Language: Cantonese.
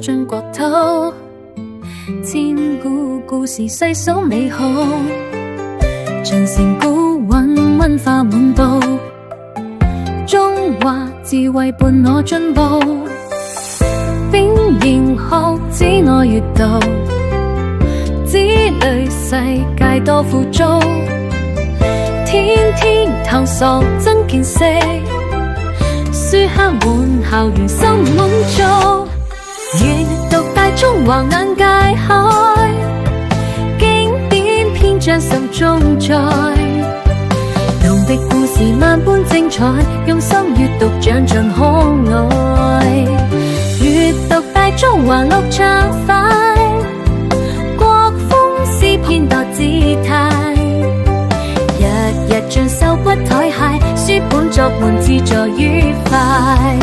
進國土，千古故事細數美好，長城高韻文化滿布，中華智慧伴我進步，秉形學子愛閱讀，子女世界多富足，天天探索增見識，書香滿校園心滿足，閱讀大中華眼界開，經典篇章心中載，動的故事萬般精彩，用心閱讀長盡可愛，閱讀大中華綠暢快，國風詩篇多姿態，日日進修不怠懈，書本作伴自助愉快。